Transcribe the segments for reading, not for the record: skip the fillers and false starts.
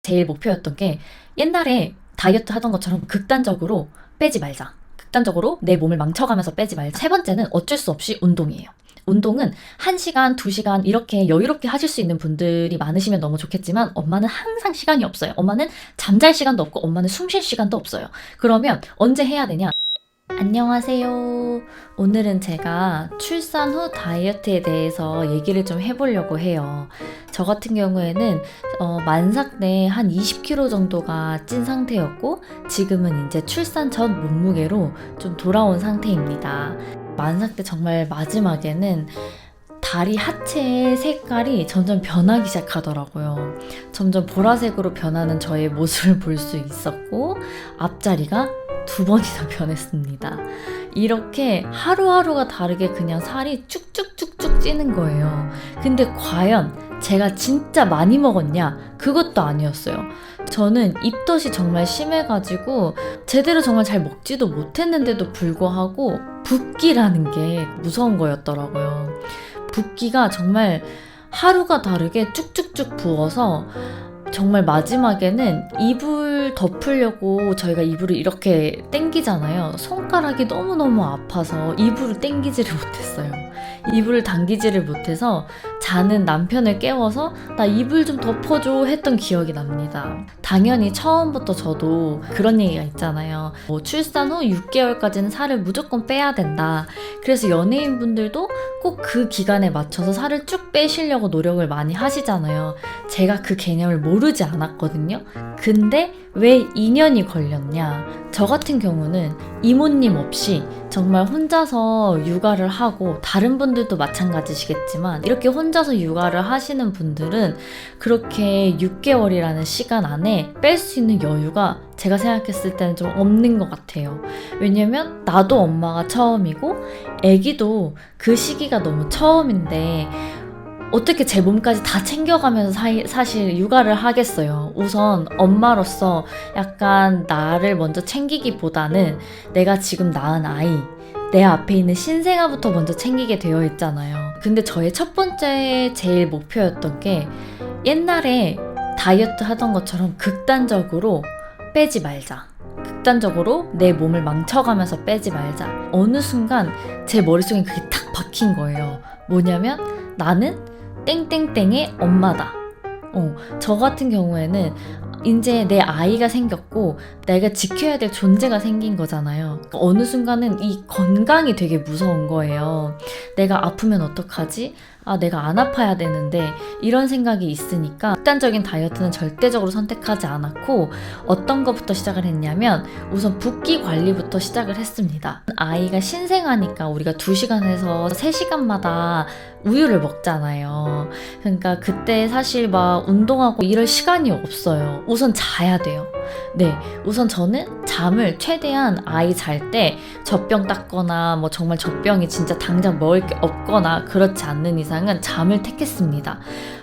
제일 목표였던 게 옛날에 다이어트 하던 것처럼 극단적으로 빼지 말자. 극단적으로 내 몸을 망쳐가면서 빼지 말자. 세 번째는 어쩔 수 없이 운동이에요. 운동은 1시간, 2시간 이렇게 여유롭게 하실 수 있는 분들이 많으시면 너무 좋겠지만 엄마는 항상 시간이 없어요. 엄마는 잠잘 시간도 없고 엄마는 숨 쉴 시간도 없어요. 그러면 언제 해야 되냐? 안녕하세요. 오늘은 제가 출산 후 다이어트에 대해서 얘기를 좀 해보려고 해요. 저 같은 경우에는 만삭 때 한 20kg 정도가 찐 상태였고 지금은 이제 출산 전 몸무게로 좀 돌아온 상태입니다. 만삭 때 정말 마지막에는 다리 하체의 색깔이 점점 변하기 시작하더라고요. 점점 보라색으로 변하는 저의 모습을 볼 수 있었고 앞자리가 2번이나 변했습니다. 이렇게 하루하루가 다르게 그냥 살이 쭉쭉쭉쭉 찌는 거예요. 근데 과연 제가 진짜 많이 먹었냐? 그것도 아니었어요. 저는 입덧이 정말 심해가지고 제대로 정말 잘 먹지도 못했는데도 불구하고 붓기라는 게 무서운 거였더라고요. 붓기가 정말 하루가 다르게 쭉쭉쭉 부어서 정말 마지막에는 이불 덮으려고 저희가 이불을 이렇게 당기잖아요. 손가락이 너무너무 아파서 이불을 당기지를 못했어요. 이불을 당기지를 못해서 자는 남편을 깨워서 나 이불 좀 덮어줘 했던 기억이 납니다. 당연히 처음부터 저도 그런 얘기가 있잖아요. 출산 후 6개월까지는 살을 무조건 빼야 된다. 그래서 연예인분들도 꼭 그 기간에 맞춰서 살을 쭉 빼시려고 노력을 많이 하시잖아요. 제가 그 개념을 모르지 않았거든요. 근데 왜 2년이 걸렸냐? 저 같은 경우는 이모님 없이 정말 혼자서 육아를 하고 다른 분들도 마찬가지시겠지만 이렇게 혼자서 육아를 하시는 분들은 그렇게 6개월이라는 시간 안에 뺄 수 있는 여유가 제가 생각했을 때는 좀 없는 것 같아요. 왜냐면 나도 엄마가 처음이고 아기도 그 시기가 너무 처음인데 어떻게 제 몸까지 다 챙겨가면서 사실 육아를 하겠어요. 우선 엄마로서 약간 나를 먼저 챙기기보다는 내가 지금 낳은 아이, 내 앞에 있는 신생아부터 먼저 챙기게 되어 있잖아요. 근데 저의 첫 번째 제일 목표였던 게 옛날에 다이어트 하던 것처럼 극단적으로 빼지 말자. 극단적으로 내 몸을 망쳐가면서 빼지 말자. 어느 순간 제 머릿속에 그게 탁 박힌 거예요. 뭐냐면 나는 땡땡땡의 엄마다. 저 같은 경우에는 이제 내 아이가 생겼고 내가 지켜야 될 존재가 생긴 거잖아요. 어느 순간은 이 건강이 되게 무서운 거예요. 내가 아프면 어떡하지? 내가 안 아파야 되는데 이런 생각이 있으니까 극단적인 다이어트는 절대적으로 선택하지 않았고 어떤 것부터 시작을 했냐면 우선 붓기 관리부터 시작을 했습니다. 아이가 신생아니까 우리가 2시간에서 3시간마다 우유를 먹잖아요. 그러니까 그때 사실 막 운동하고 이럴 시간이 없어요. 우선 자야 돼요. 네, 우선 저는 잠을 최대한 아이 잘 때 젖병 닦거나 뭐 정말 젖병이 진짜 당장 먹을 게 없거나 그렇지 않는 이상은 잠을 택했습니다.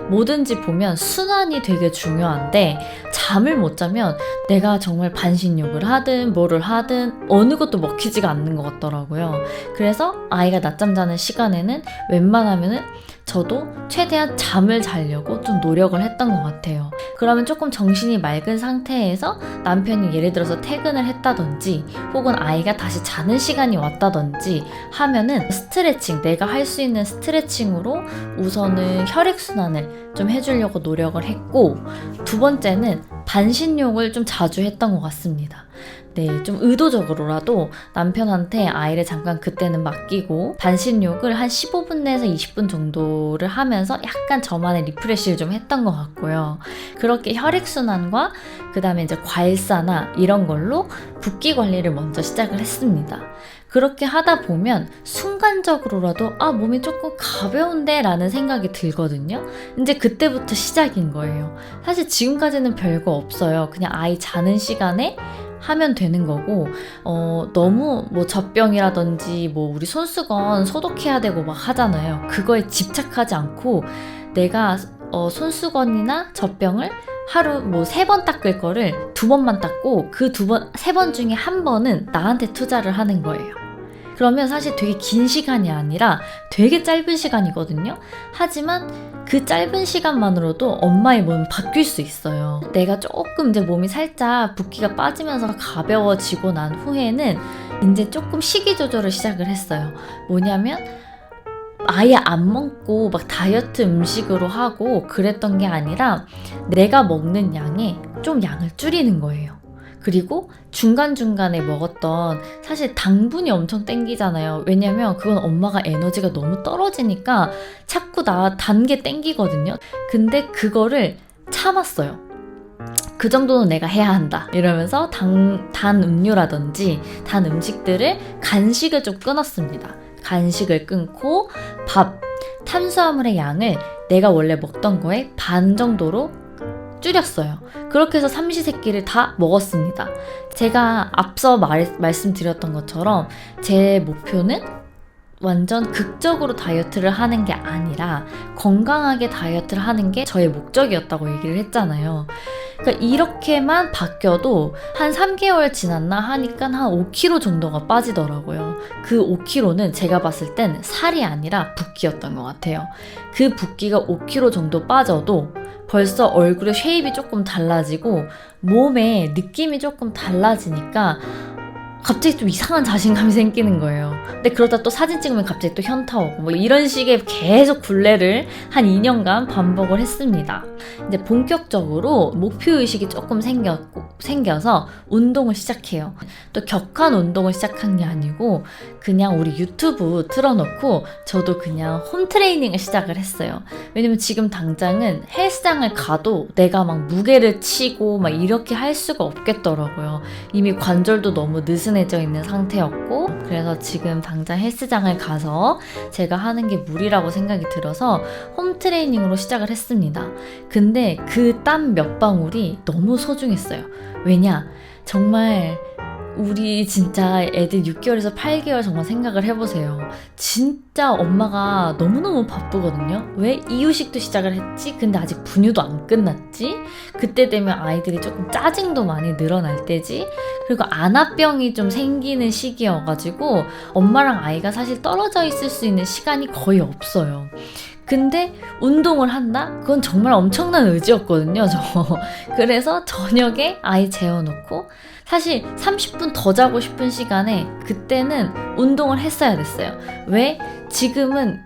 뭐든지 보면 순환이 되게 중요한데 잠을 못 자면 내가 정말 반신욕을 하든 뭐를 하든 어느 것도 먹히지가 않는 것 같더라고요. 그래서 아이가 낮잠 자는 시간에는 웬만하면은 저도 최대한 잠을 자려고 좀 노력을 했던 것 같아요. 그러면 조금 정신이 맑은 상태에서 남편이 예를 들어서 퇴근을 했다든지 혹은 아이가 다시 자는 시간이 왔다든지 하면은 스트레칭, 내가 할 수 있는 스트레칭으로 우선은 혈액순환을 좀 해주려고 노력을 했고 2번째는 반신욕을 좀 자주 했던 것 같습니다. 네, 좀 의도적으로라도 남편한테 아이를 잠깐 그때는 맡기고 반신욕을 한 15분 내에서 20분 정도를 하면서 약간 저만의 리프레시를 좀 했던 것 같고요. 그렇게 혈액순환과 그 다음에 이제 괄사나 이런 걸로 붓기 관리를 먼저 시작을 했습니다. 그렇게 하다 보면 순간적으로라도 몸이 조금 가벼운데 라는 생각이 들거든요. 이제 그때부터 시작인 거예요. 사실 지금까지는 별거 없어요. 그냥 아이 자는 시간에 하면 되는 거고 너무 뭐 젖병이라든지 뭐 우리 손수건 소독해야 되고 막 하잖아요. 그거에 집착하지 않고 내가 손수건이나 젖병을 하루 뭐 3번 닦을 거를 2번만 닦고 그 3번 중에 1번은 나한테 투자를 하는 거예요. 그러면 사실 되게 긴 시간이 아니라 되게 짧은 시간이거든요. 하지만 그 짧은 시간만으로도 엄마의 몸은 바뀔 수 있어요. 내가 조금 이제 몸이 살짝 붓기가 빠지면서 가벼워지고 난 후에는 이제 조금 식이 조절을 시작을 했어요. 뭐냐면 아예 안 먹고 막 다이어트 음식으로 하고 그랬던 게 아니라 내가 먹는 양에 좀 양을 줄이는 거예요. 그리고 중간중간에 먹었던, 사실 당분이 엄청 땡기잖아요. 왜냐면 그건 엄마가 에너지가 너무 떨어지니까 자꾸 나 단 게 땡기거든요. 근데 그거를 참았어요. 그 정도는 내가 해야 한다 이러면서 단 음료라든지 단 음식들을, 간식을 좀 끊었습니다. 간식을 끊고 밥, 탄수화물의 양을 내가 원래 먹던 거에 반 정도로 줄였어요. 그렇게 해서 삼시세끼를 다 먹었습니다. 제가 앞서 말씀드렸던 것처럼 제 목표는 완전 극적으로 다이어트를 하는 게 아니라 건강하게 다이어트를 하는 게 저의 목적이었다고 얘기를 했잖아요. 그러니까 이렇게만 바뀌어도 한 3개월 지났나 하니까 한 5kg 정도가 빠지더라고요. 그 5kg는 제가 봤을 땐 살이 아니라 붓기였던 것 같아요. 그 붓기가 5kg 정도 빠져도 벌써 얼굴의 쉐입이 조금 달라지고 몸의 느낌이 조금 달라지니까 갑자기 좀 이상한 자신감이 생기는 거예요. 근데 그러다 또 사진 찍으면 갑자기 또 현타 오고 뭐 이런 식의 계속 굴레를 한 2년간 반복을 했습니다. 이제 본격적으로 목표의식이 조금 생겨서 운동을 시작해요. 또 격한 운동을 시작한 게 아니고 그냥 우리 유튜브 틀어놓고 저도 그냥 홈트레이닝을 시작을 했어요. 왜냐면 지금 당장은 헬스장을 가도 내가 막 무게를 치고 막 이렇게 할 수가 없겠더라고요. 이미 관절도 너무 느슨해져 있는 상태였고, 그래서 지금 당장 헬스장을 가서 제가 하는 게 무리라고 생각이 들어서 홈트레이닝으로 시작을 했습니다. 근데 그 땀 몇 방울이 너무 소중했어요. 왜냐? 정말 우리 진짜 애들 6개월에서 8개월 정말 생각을 해보세요. 진짜 엄마가 너무너무 바쁘거든요. 왜? 이유식도 시작을 했지? 근데 아직 분유도 안 끝났지? 그때 되면 아이들이 조금 짜증도 많이 늘어날 때지? 그리고 안아병이 좀 생기는 시기여가지고 엄마랑 아이가 사실 떨어져 있을 수 있는 시간이 거의 없어요. 근데 운동을 한다? 그건 정말 엄청난 의지였거든요, 저. 그래서 저녁에 아이 재워놓고 사실 30분 더 자고 싶은 시간에 그때는 운동을 했어야 됐어요. 왜? 지금은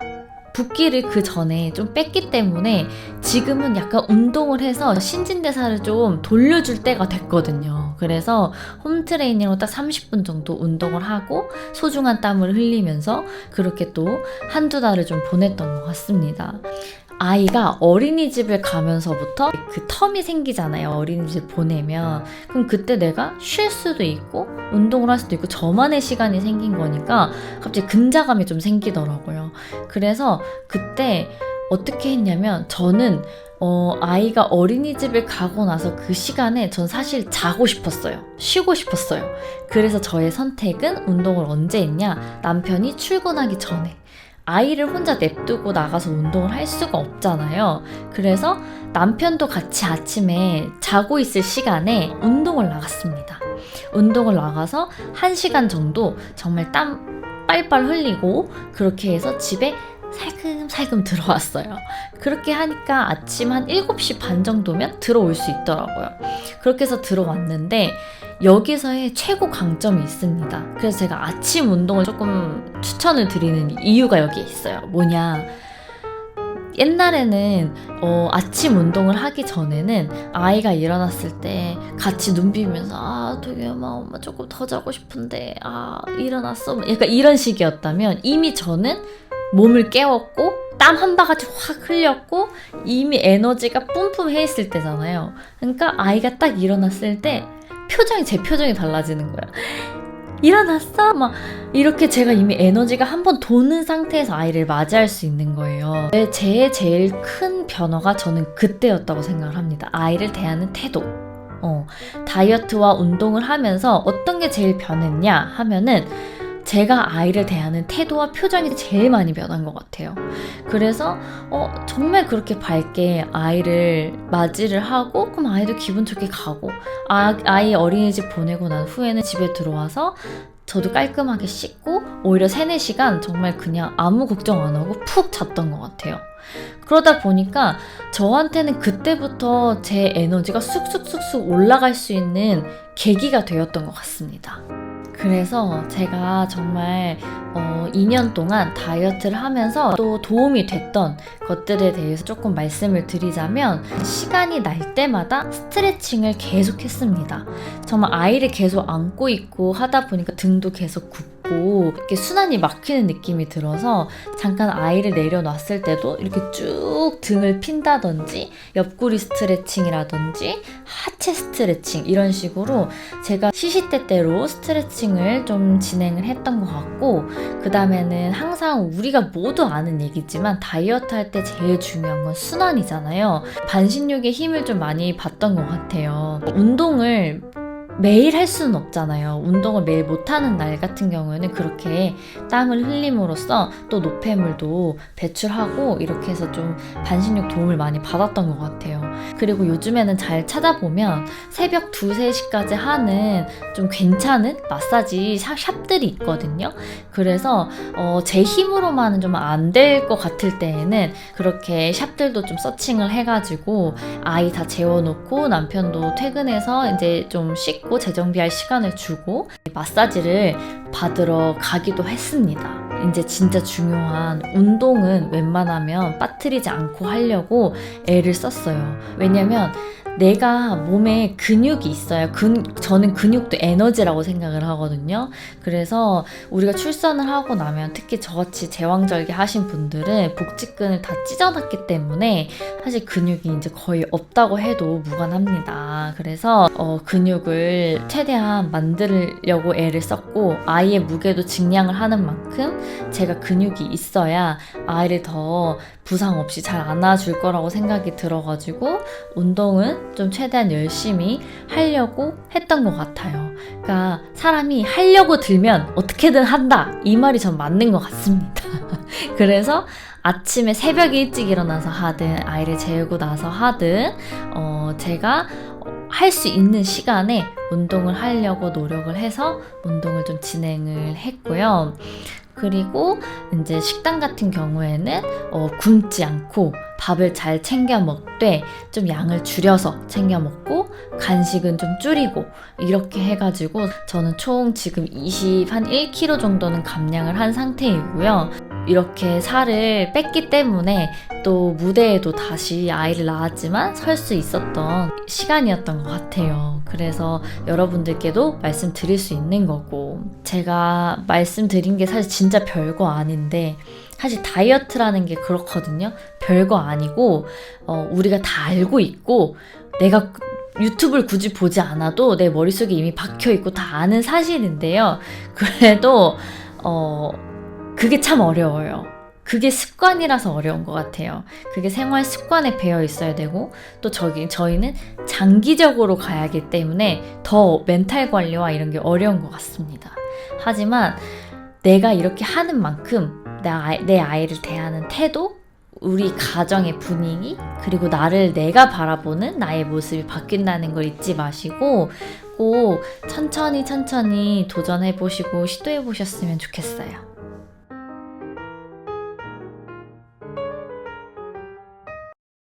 붓기를 그 전에 좀 뺐기 때문에 지금은 약간 운동을 해서 신진대사를 좀 돌려줄 때가 됐거든요. 그래서 홈트레이닝으로 딱 30분 정도 운동을 하고 소중한 땀을 흘리면서 그렇게 또 한두 달을 좀 보냈던 것 같습니다. 아이가 어린이집을 가면서부터 그 텀이 생기잖아요. 어린이집 보내면. 그럼 그때 내가 쉴 수도 있고 운동을 할 수도 있고 저만의 시간이 생긴 거니까 갑자기 근자감이 좀 생기더라고요. 그래서 그때 어떻게 했냐면 저는 아이가 어린이집을 가고 나서 그 시간에 전 사실 자고 싶었어요. 쉬고 싶었어요. 그래서 저의 선택은 운동을 언제 했냐? 남편이 출근하기 전에. 아이를 혼자 냅두고 나가서 운동을 할 수가 없잖아요. 그래서 남편도 같이 아침에 자고 있을 시간에 운동을 나갔습니다. 운동을 나가서 1시간 정도 정말 땀 빨빨 흘리고 그렇게 해서 집에 살금살금 들어왔어요. 그렇게 하니까 아침 한 7시 반 정도면 들어올 수 있더라고요. 그렇게 해서 들어왔는데 여기서의 최고 강점이 있습니다. 그래서 제가 아침 운동을 조금 추천을 드리는 이유가 여기에 있어요. 뭐냐? 옛날에는 아침 운동을 하기 전에는 아이가 일어났을 때 같이 눈 비비면서 도겸아 조금 더 자고 싶은데 일어났어? 약간 이런 식이었다면 이미 저는 몸을 깨웠고 땀 한 바가지 확 흘렸고 이미 에너지가 뿜뿜해 있을 때잖아요. 그러니까 아이가 딱 일어났을 때 제 표정이 달라지는 거야. 일어났어? 막 이렇게 제가 이미 에너지가 한번 도는 상태에서 아이를 맞이할 수 있는 거예요. 제 제일 큰 변화가 저는 그때였다고 생각을 합니다. 아이를 대하는 태도. 다이어트와 운동을 하면서 어떤 게 제일 변했냐 하면은 제가 아이를 대하는 태도와 표정이 제일 많이 변한 것 같아요. 그래서 정말 그렇게 밝게 아이를 맞이를 하고 그럼 아이도 기분 좋게 가고 아이 어린이집 보내고 난 후에는 집에 들어와서 저도 깔끔하게 씻고 오히려 3-4시간 정말 그냥 아무 걱정 안 하고 푹 잤던 것 같아요. 그러다 보니까 저한테는 그때부터 제 에너지가 쑥쑥쑥쑥 올라갈 수 있는 계기가 되었던 것 같습니다. 그래서 제가 정말 2년 동안 다이어트를 하면서 또 도움이 됐던 것들에 대해서 조금 말씀을 드리자면, 시간이 날 때마다 스트레칭을 계속 했습니다. 정말 아이를 계속 안고 있고 하다 보니까 등도 계속 굽고 이렇게 순환이 막히는 느낌이 들어서 잠깐 아이를 내려놨을 때도 이렇게 쭉 등을 핀다든지 옆구리 스트레칭이라든지 하체 스트레칭 이런 식으로 제가 시시때때로 스트레칭을 좀 진행을 했던 것 같고, 그 다음에는 항상 우리가 모두 아는 얘기지만 다이어트 할 때 제일 중요한 건 순환이잖아요. 반신욕에 힘을 좀 많이 받던 것 같아요. 운동을 매일 할 수는 없잖아요. 운동을 매일 못하는 날 같은 경우에는 그렇게 땀을 흘림으로써 또 노폐물도 배출하고 이렇게 해서 좀 반신욕 도움을 많이 받았던 것 같아요. 그리고 요즘에는 잘 찾아보면 새벽 2-3시까지 하는 좀 괜찮은 마사지 샵들이 있거든요. 그래서 제 힘으로만은 좀 안 될 것 같을 때에는 그렇게 샵들도 좀 서칭을 해가지고 아이 다 재워놓고 남편도 퇴근해서 이제 좀 씻고 재정비할 시간을 주고 마사지를 받으러 가기도 했습니다. 이제 진짜 중요한 운동은 웬만하면 빠뜨리지 않고 하려고 애를 썼어요. 왜냐면 내가 몸에 근육이 있어요. 저는 근육도 에너지라고 생각을 하거든요. 그래서 우리가 출산을 하고 나면 특히 저같이 제왕절개 하신 분들은 복직근을 다 찢어놨기 때문에 사실 근육이 이제 거의 없다고 해도 무관합니다. 그래서 근육을 최대한 만들려고 애를 썼고, 아이의 무게도 증량을 하는 만큼 제가 근육이 있어야 아이를 더 부상 없이 잘 안아줄 거라고 생각이 들어가지고 운동은 좀 최대한 열심히 하려고 했던 것 같아요. 그러니까 사람이 하려고 들면 어떻게든 한다, 이 말이 전 맞는 것 같습니다. 그래서 아침에 새벽에 일찍 일어나서 하든 아이를 재우고 나서 하든 제가 할 수 있는 시간에 운동을 하려고 노력을 해서 운동을 좀 진행을 했고요. 그리고 이제 식단 같은 경우에는 굶지 않고 밥을 잘 챙겨 먹되 좀 양을 줄여서 챙겨 먹고 간식은 좀 줄이고 이렇게 해가지고 저는 총 지금 1kg 정도는 감량을 한 상태이고요. 이렇게 살을 뺐기 때문에 또 무대에도 다시 아이를 낳았지만 설 수 있었던 시간이었던 것 같아요. 그래서 여러분들께도 말씀드릴 수 있는 거고, 제가 말씀드린 게 사실 진짜 별거 아닌데, 사실 다이어트라는 게 그렇거든요. 별거 아니고 우리가 다 알고 있고 내가 유튜브를 굳이 보지 않아도 내 머릿속에 이미 박혀있고 다 아는 사실인데요. 그래도 그게 참 어려워요. 그게 습관이라서 어려운 것 같아요. 그게 생활 습관에 배어 있어야 되고, 또 저희는 장기적으로 가야 하기 때문에 더 멘탈 관리와 이런 게 어려운 것 같습니다. 하지만 내가 이렇게 하는 만큼 내 아이를 대하는 태도, 우리 가정의 분위기, 그리고 내가 바라보는 나의 모습이 바뀐다는 걸 잊지 마시고 꼭 천천히 도전해보시고 시도해보셨으면 좋겠어요.